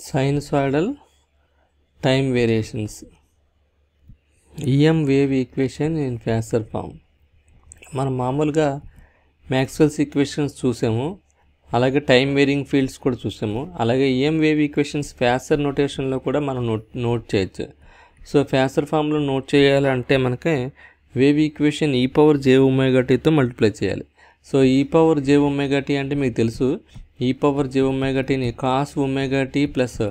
sinusoidal time variations. EM wave equation in Phasor form. మనం మామూలుగా Maxwell's equations చూసాము, అలాగే టైం వేరింగ్ ఫీల్డ్స్ కూడా చూసాము. అలాగే EM వేవ్ ఈక్వేషన్స్ ఫాసర్ నోటేషన్లో కూడా మనం నోట్ చేయొచ్చు. సో ఫాసర్ ఫామ్లో నోట్ చేయాలంటే మనకి వేవ్ ఈక్వేషన్ e⁻j⍵t మల్టిప్లై చేయాలి. సో e⁻j⍵t అంటే మీకు తెలుసు, e⁻j⍵tని cos ωt plus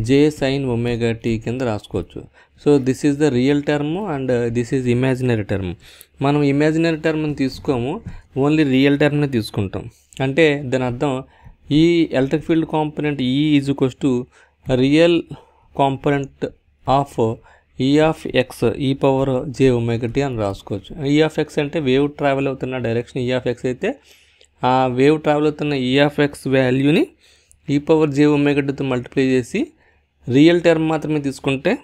j sin ωt కింద రాసుకోవచ్చు. So this is the real term and this is imaginary term. మనం ఇమాజినరీ టర్మ్ని తీసుకోము, ఓన్లీ రియల్ టర్మ్ని తీసుకుంటాం. అంటే దాని అర్థం ఈ electric field component E is equals to real component of E of x e⁻j⍵t అని రాసుకోవచ్చు. E ఆఫ్ x అంటే వేవ్ ట్రావెల్ అవుతున్న డైరెక్షన్ E ఆఫ్ x అయితే ఆ వేవ్ ట్రావెల్ అవుతున్న E ఆఫ్ x వాల్యూని e⁻j⍵t మల్టిప్లై చేసి రియల్ టర్మ్ మాత్రమే తీసుకుంటే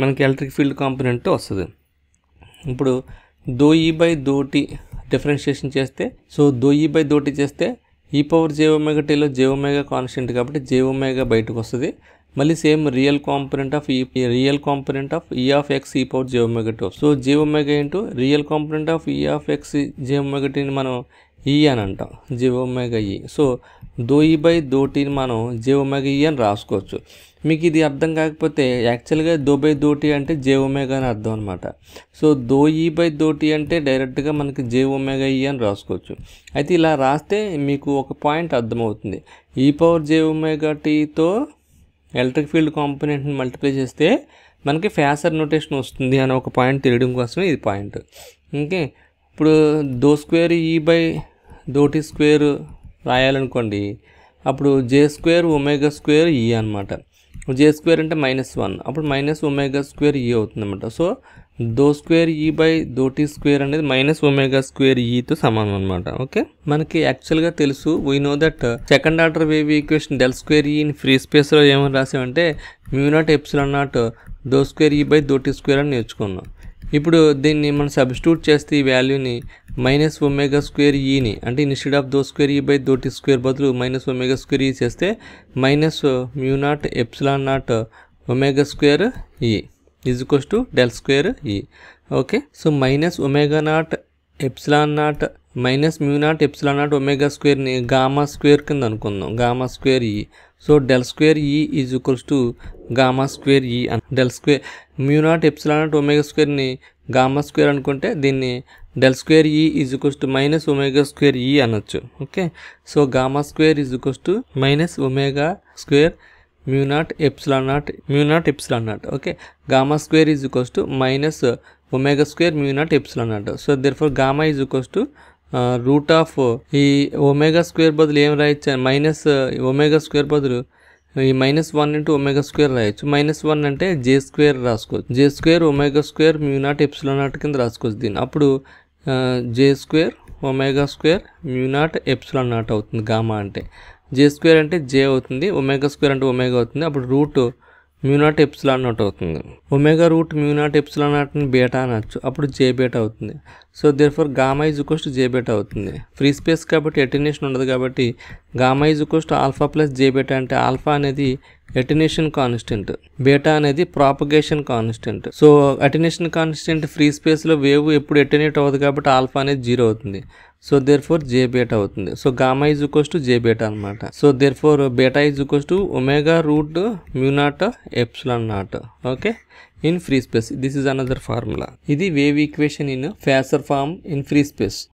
మనకి ఎలక్ట్రిక్ ఫీల్డ్ కాంపోనెంట్ వస్తుంది. ఇప్పుడు ∂E/∂t డిఫరెన్షియేషన్ చేస్తే, సో ∂E/∂t చేస్తే e⁻j⍵tలో j⍵ కాన్స్టెంట్ కాబట్టి j⍵ బయటకు వస్తుంది. మళ్ళీ same real component of E of x e⁻j⍵t. So j⍵ into real component of E of x j⍵tని మనం E అని అంటాం, j⍵e. సో ∂E/∂tని మనం j⍵e అని రాసుకోవచ్చు. మీకు ఇది అర్థం కాకపోతే యాక్చువల్గా ∂/∂t అంటే j⍵ అని అర్థం అనమాట. సో ∂E/∂t అంటే డైరెక్ట్గా మనకి j⍵e అని రాసుకోవచ్చు. అయితే ఇలా రాస్తే మీకు ఒక పాయింట్ అర్థమవుతుంది. e⁻j⍵tతో ఎలక్ట్రిక్ ఫీల్డ్ కాంపోనెంట్ని మల్టిప్లై చేస్తే మనకి ఫాసర్ నోటేషన్ వస్తుంది అని ఒక పాయింట్ తెలియడం కోసమే ఇది పాయింట్. ఓకే, ఇప్పుడు ∂2E/∂t² రాయాలనుకోండి, అప్పుడు j²ω² అనమాట. j² అంటే -1, అప్పుడు -ω²e అవుతుంది అనమాట. సో ∂2E/∂t² అనేది -ω²eతో సమానం అనమాట. ఓకే, మనకి యాక్చువల్గా తెలుసు, we know that second order wave equation ∇2E in free స్పేస్లో ఏమని రాసామంటే μ0ε0 ∂2E/∂t² అని నేర్చుకున్నాం. ఇప్పుడు దీన్ని మనం సబ్స్టిట్యూట్ చేస్తే ఈ వాల్యూని -ω²eని అంటే ఇన్స్టెడ్ ఆఫ్ ∂2E/∂t² బదులు -ω²e చేస్తే -μ0ε0 ω²e is equals to ∇2E. Okay, so -ω0ε0 -μ0ε0 ω²ని γ² కింద అనుకుందాం, γ²e. So ∇2E is equals to γ²e. μ0ε0 ω²ని γ² అనుకుంటే దీన్ని ∇2E is equals to -ω²e అనొచ్చు. Okay, so γ² is equals to -ω² μ0ε0. Okay, γ² is equals to -ω² μ0ε0. So therefore gamma is equals to root of ఈ ω² బదులు ఏం రాయొచ్చు, ω² బదులు ఈ -1 ఇంటూ ω² రాయొచ్చు. -1 అంటే j² రాసుకోవచ్చు, j² ω² μ0ε0 కింద రాసుకోవచ్చు దీన్ని. అప్పుడు j² ω² μ0ε0 అవుతుంది గామా అంటే. j² అంటే j అవుతుంది, ω² అంటే ω అవుతుంది, అప్పుడు రూట్ μ0ε0 అవుతుంది. ω√μ0ε0ని బీటా అనొచ్చు, అప్పుడు j⍵ అవుతుంది. So therefore gamma is equals to j⍵ అవుతుంది. ఫ్రీ స్పేస్ కాబట్టి అటెన్యూషన్ ఉండదు కాబట్టి gamma is equals to alpha plus j⍵, అంటే ఆల్ఫా అనేది అటెన్యూషన్ కాన్స్టెంట్, బీటా అనేది propagation constant. So attenuation constant free స్పేస్లో వేవ్ ఎప్పుడు అటెన్యూట్ అవ్వదు కాబట్టి ఆల్ఫా అనేది 0 అవుతుంది. సో దేర్ఫోర్ j⍵ అవుతుంది. So gamma is equals to j⍵ అనమాట. So therefore beta is equals to ω√μ0ε0. Okay, in free space. This is another formula. ఇది wave equation in phasor form in free space.